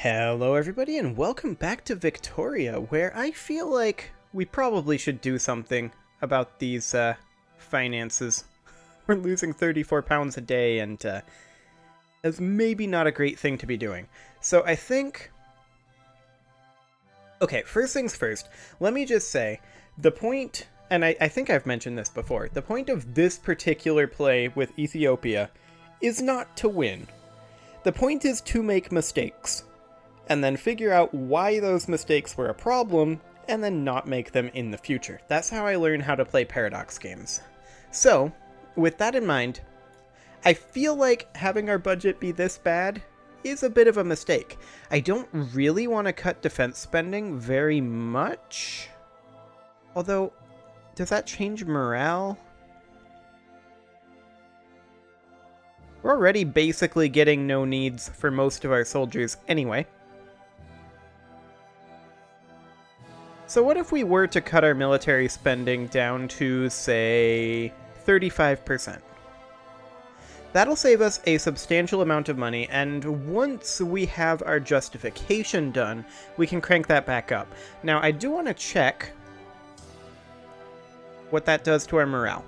Hello everybody and welcome back to Victoria, where I feel like we probably should do something about these finances. We're losing 34 pounds a day and that's maybe not a great thing to be doing. So I think... Okay, first things first, let me just say, the point, and I think I've mentioned this before, the point of this particular play with Ethiopia is not to win. The point is to make mistakes, and then figure out why those mistakes were a problem, and then not make them in the future. That's how I learn how to play Paradox games. So, with that in mind, I feel like having our budget be this bad is a bit of a mistake. I don't really want to cut defense spending very much. Although, does that change morale? We're already basically getting no needs for most of our soldiers anyway. So what if we were to cut our military spending down to, say, 35%? That'll save us a substantial amount of money, and once we have our justification done, we can crank that back up. Now, I do want to check what that does to our morale.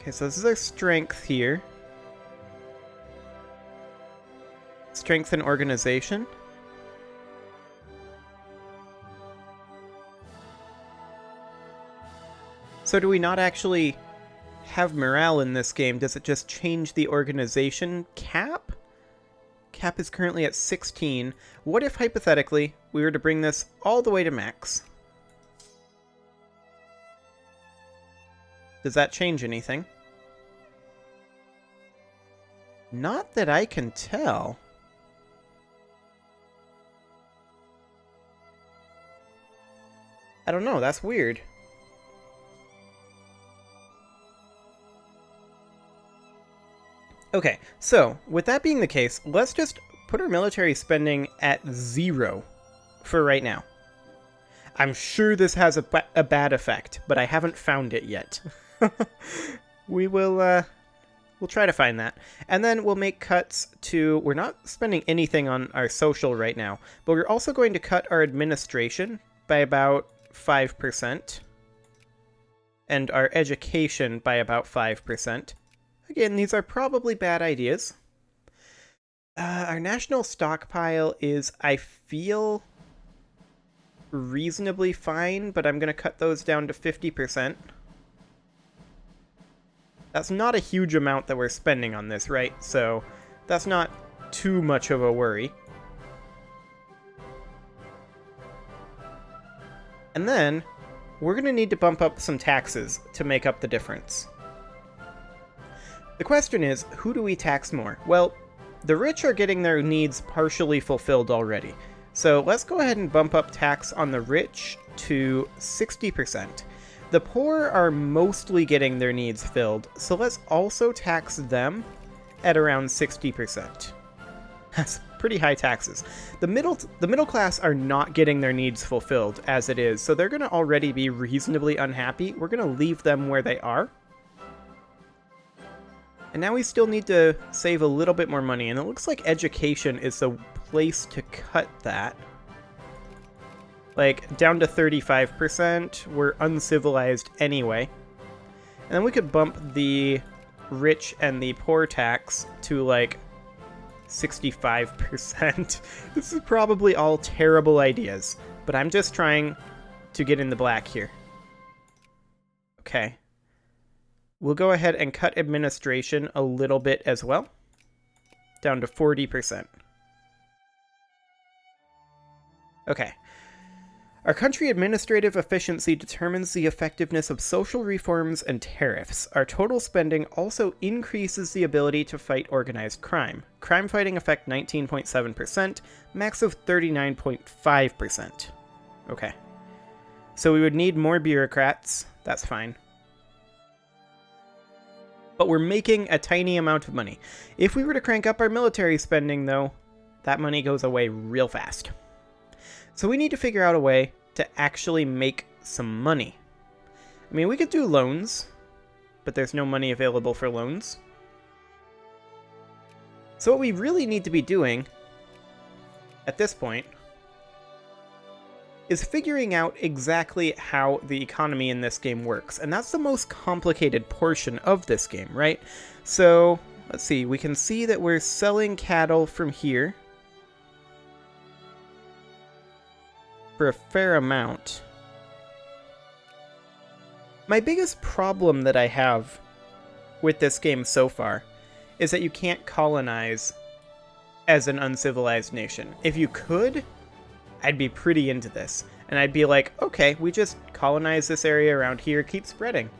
Okay, so this is our strength here. Strength and organization. So do we not actually have morale in this game? Does it just change the organization cap? Cap is currently at 16. What if, hypothetically, we were to bring this all the way to max? Does that change anything? Not that I can tell. I don't know, that's weird. Okay, so, with that being the case, let's just put our military spending at 0 for right now. I'm sure this has a bad effect, but I haven't found it yet. We'll try to find that. And then we'll make cuts to... We're not spending anything on our social right now, but we're also going to cut our administration by about 5%. And our education by about 5%. Again, these are probably bad ideas. Our national stockpile is, I feel, reasonably fine, but I'm going to cut those down to 50%. That's not a huge amount that we're spending on this, right? So that's not too much of a worry. And then we're going to need to bump up some taxes to make up the difference. The question is, who do we tax more? Well, the rich are getting their needs partially fulfilled already. So let's go ahead and bump up tax on the rich to 60%. The poor are mostly getting their needs filled, so let's also tax them at around 60%. That's pretty high taxes. The middle class are not getting their needs fulfilled as it is, so they're going to already be reasonably unhappy. We're going to leave them where they are. And now we still need to save a little bit more money, and it looks like education is the place to cut that. Like, down to 35%, we're uncivilized anyway. And then we could bump the rich and the poor tax to, like, 65%. This is probably all terrible ideas, but I'm just trying to get in the black here. Okay. We'll go ahead and cut administration a little bit as well, down to 40%. Okay. Our country administrative efficiency determines the effectiveness of social reforms and tariffs. Our total spending also increases the ability to fight organized crime. Crime fighting effect 19.7%, max of 39.5%. Okay. So we would need more bureaucrats. That's fine. But we're making a tiny amount of money. If we were to crank up our military spending, though, that money goes away real fast. So we need to figure out a way to actually make some money. I mean, we could do loans, but there's no money available for loans. So what we really need to be doing at this point, is figuring out exactly how the economy in this game works. And that's the most complicated portion of this game, right? So, let's see, we can see that we're selling cattle from here for a fair amount. My biggest problem that I have with this game so far is that you can't colonize as an uncivilized nation. If you could, I'd be pretty into this. And I'd be like, okay, we just colonize this area around here, keep spreading.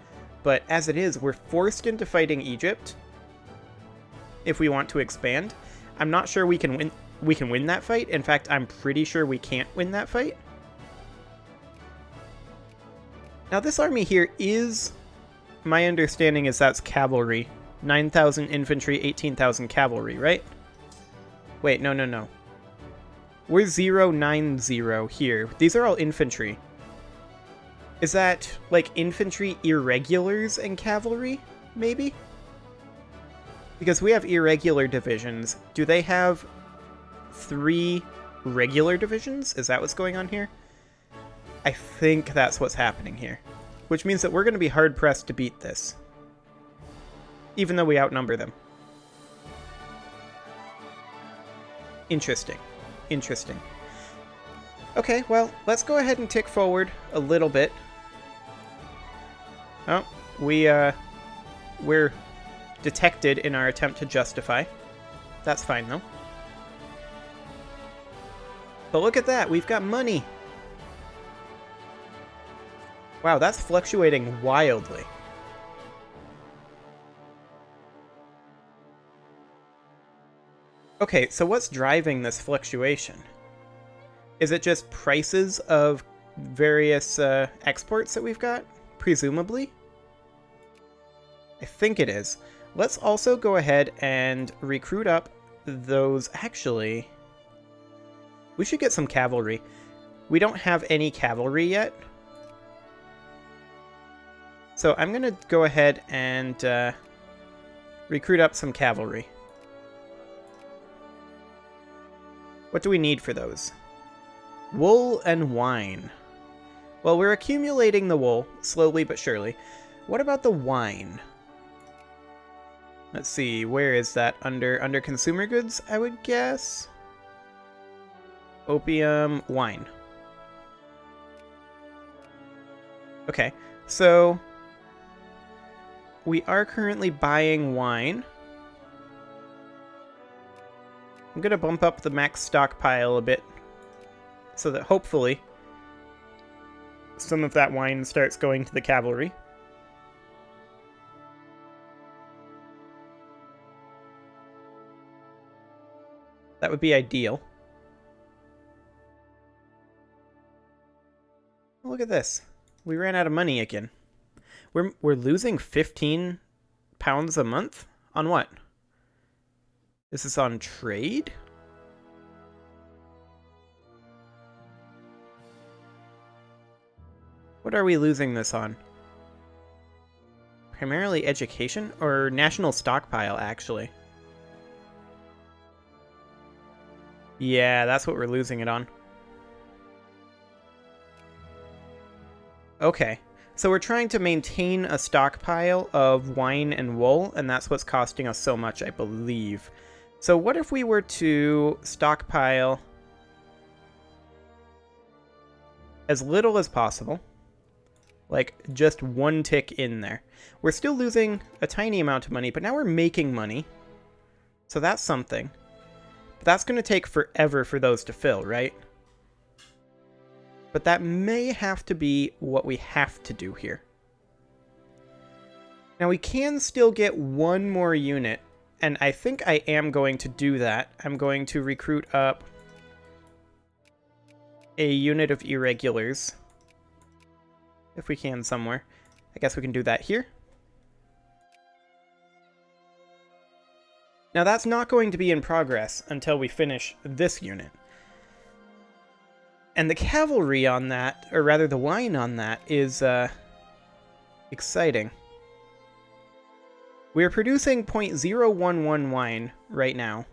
But as it is, we're forced into fighting Egypt if we want to expand. I'm not sure we can win that fight. In fact, I'm pretty sure we can't win that fight. Now this army here is, my understanding is that's cavalry. 9,000 infantry, 18,000 cavalry, right? Wait, no. We're 090 here. These are all infantry. Is that, like, infantry irregulars and cavalry, maybe? Because we have irregular divisions. Do they have 3 regular divisions? Is that what's going on here? I think that's what's happening here. Which means that we're going to be hard-pressed to beat this. Even though we outnumber them. Interesting. Okay, well, let's go ahead and tick forward a little bit. Oh, we're detected in our attempt to justify. That's fine, though. But look at that, we've got money! Wow, that's fluctuating wildly. Okay, so what's driving this fluctuation? Is it just prices of various exports that we've got? Presumably? I think it is. Let's also go ahead and recruit up those... Actually, we should get some cavalry. We don't have any cavalry yet. So I'm going to go ahead and recruit up some cavalry. What do we need for those? Wool and wine. Well, we're accumulating the wool, slowly but surely. What about the wine? Let's see, where is that? Under consumer goods, I would guess? Opium, wine. Okay, so we are currently buying wine. I'm going to bump up the max stockpile a bit so that hopefully some of that wine starts going to the cavalry. That would be ideal. Look at this. We ran out of money again. We're losing 15 pounds a month? On what? Is this on trade? What are we losing this on? Primarily education? Or national stockpile, actually. Yeah, that's what we're losing it on. Okay, so we're trying to maintain a stockpile of wine and wool, and that's what's costing us so much, I believe. So what if we were to stockpile as little as possible? Like, just one tick in there. We're still losing a tiny amount of money, but now we're making money. So that's something. But that's going to take forever for those to fill, right? But that may have to be what we have to do here. Now we can still get one more unit, and I think I am going to do that. I'm going to recruit up a unit of irregulars. If we can somewhere. I guess we can do that here. Now that's not going to be in progress until we finish this unit. And the cavalry on that, or rather the wine on that, is exciting. We're producing 0.011 wine right now.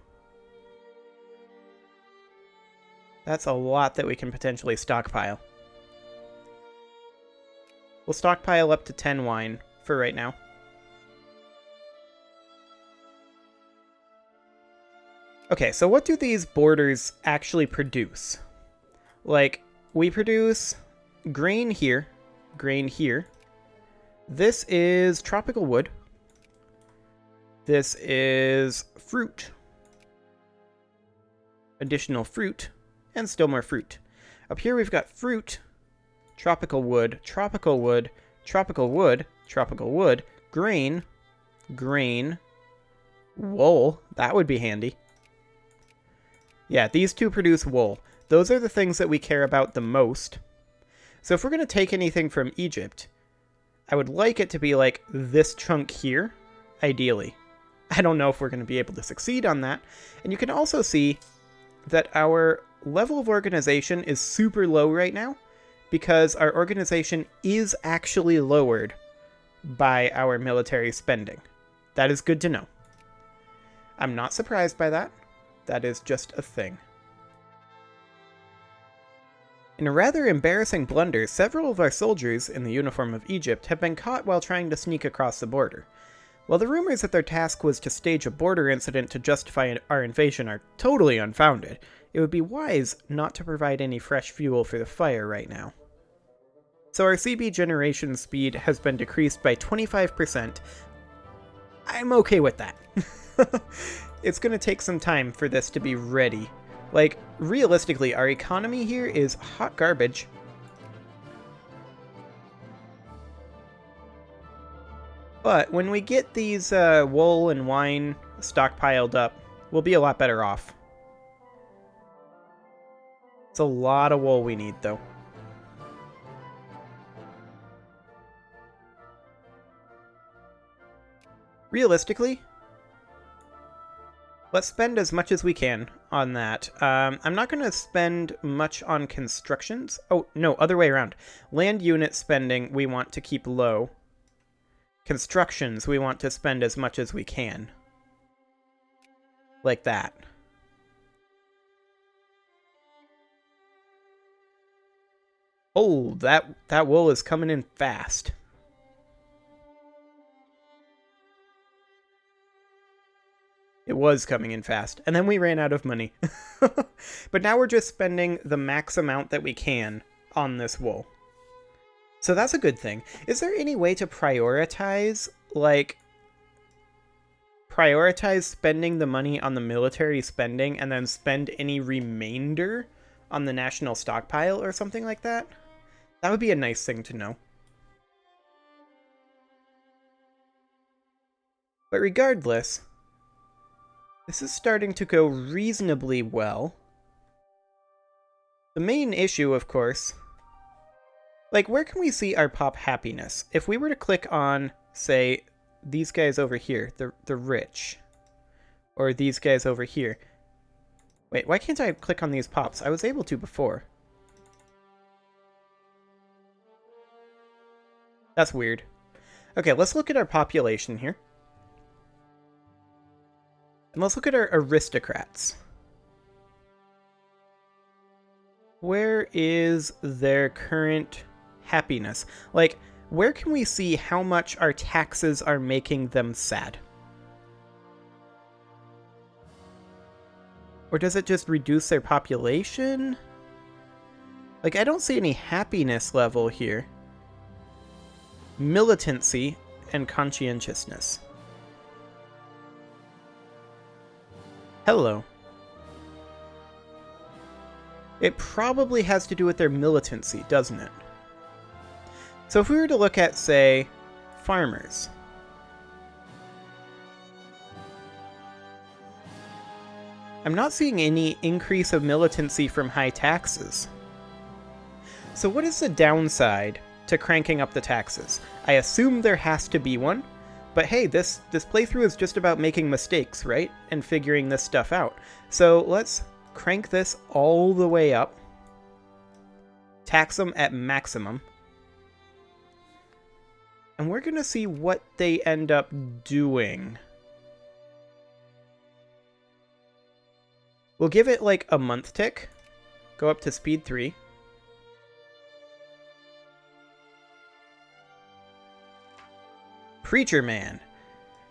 That's a lot that we can potentially stockpile. We'll stockpile up to 10 wine for right now. Okay, so what do these borders actually produce? Like, we produce grain here, grain here. This is tropical wood. This is fruit. Additional fruit, and still more fruit. Up here we've got fruit, tropical wood, tropical wood, tropical wood, tropical wood, grain, grain, wool. That would be handy. Yeah, these two produce wool. Those are the things that we care about the most. So if we're going to take anything from Egypt, I would like it to be like this chunk here, ideally. I don't know if we're going to be able to succeed on that. And you can also see that our level of organization is super low right now because our organization is actually lowered by our military spending. That is good to know. I'm not surprised by that. That is just a thing. In a rather embarrassing blunder, several of our soldiers in the uniform of Egypt have been caught while trying to sneak across the border. While the rumors that their task was to stage a border incident to justify our invasion are totally unfounded, it would be wise not to provide any fresh fuel for the fire right now. So our CB generation speed has been decreased by 25%. I'm okay with that. It's going to take some time for this to be ready. Like, realistically, our economy here is hot garbage. But when we get these wool and wine stockpiled up, we'll be a lot better off. It's a lot of wool we need, though. Realistically, let's spend as much as we can on that. I'm not going to spend much on constructions. Oh, no, other way around. Land unit spending we want to keep low. Constructions we want to spend as much as we can. Like that. Oh, that wool is coming in fast. It was coming in fast, and then we ran out of money. But now we're just spending the max amount that we can on this wool. So that's a good thing. Is there any way to prioritize, like, spending the money on the military spending and then spend any remainder on the national stockpile or something like that? That would be a nice thing to know. But regardless, this is starting to go reasonably well. The main issue, of course, like, where can we see our pop happiness? If we were to click on, say, these guys over here, the rich, or these guys over here. Wait, why can't I click on these pops? I was able to before. That's weird. Okay, let's look at our population here. And let's look at our aristocrats. Where is their current happiness? Like, where can we see how much our taxes are making them sad? Or does it just reduce their population? Like, I don't see any happiness level here. Militancy and conscientiousness. Hello. It probably has to do with their militancy, doesn't it? So if we were to look at, say, farmers. I'm not seeing any increase of militancy from high taxes. So what is the downside to cranking up the taxes? I assume there has to be one, but hey, this playthrough is just about making mistakes, right? And figuring this stuff out. So let's crank this all the way up. Tax them at maximum. And we're gonna see what they end up doing. We'll give it like a month tick. Go up to speed 3. Preacher Man.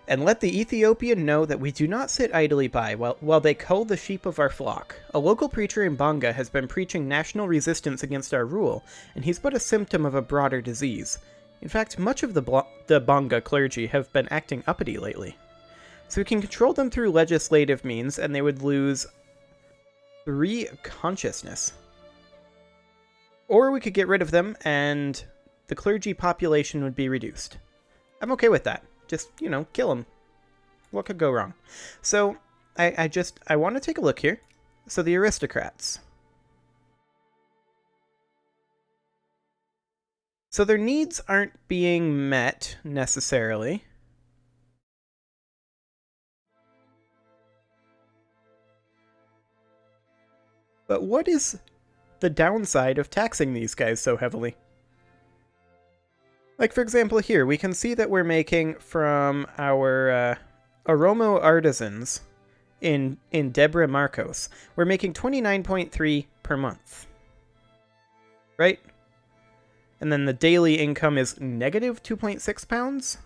And let the Ethiopian know that we do not sit idly by while they cull the sheep of our flock. A local preacher in Banga has been preaching national resistance against our rule, and he's but a symptom of a broader disease. In fact, much of the Banga clergy have been acting uppity lately. So we can control them through legislative means, and they would lose 3 consciousness. Or we could get rid of them, and the clergy population would be reduced. I'm okay with that. Just, kill them. What could go wrong? So, I want to take a look here. So, the aristocrats. So, their needs aren't being met, necessarily. But what is the downside of taxing these guys so heavily? Like, for example, here, we can see that we're making from our Oromo artisans in Debre Marcos, we're making 29.3 per month. Right? And then the daily income is negative 2.6 pounds?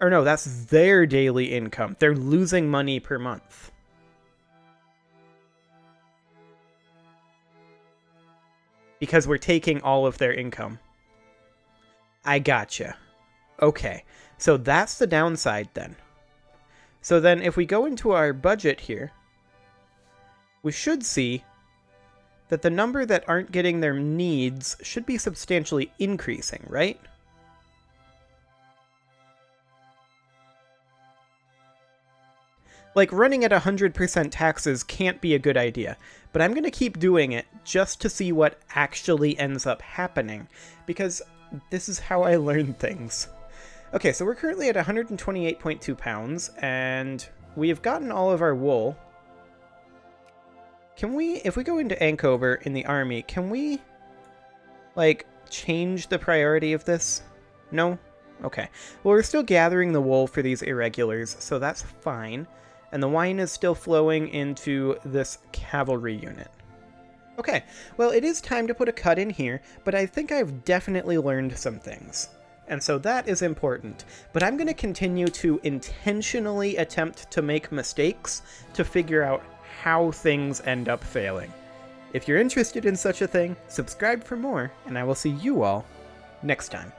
Or no, that's their daily income. They're losing money per month. Because we're taking all of their income. I gotcha. Okay, so that's the downside then. So then if we go into our budget here, we should see that the number that aren't getting their needs should be substantially increasing, right? Like, running at 100% taxes can't be a good idea, but I'm going to keep doing it just to see what actually ends up happening, because this is how I learn things. Okay, so we're currently at 128.2 pounds, and we have gotten all of our wool. Can we, if we go into Ankober in the army, can we, like, change the priority of this? No? Okay. Well, we're still gathering the wool for these irregulars, so that's fine. And the wine is still flowing into this cavalry unit. Okay, well, it is time to put a cut in here, but I think I've definitely learned some things. And so that is important. But I'm going to continue to intentionally attempt to make mistakes to figure out how things end up failing. If you're interested in such a thing, subscribe for more, and I will see you all next time.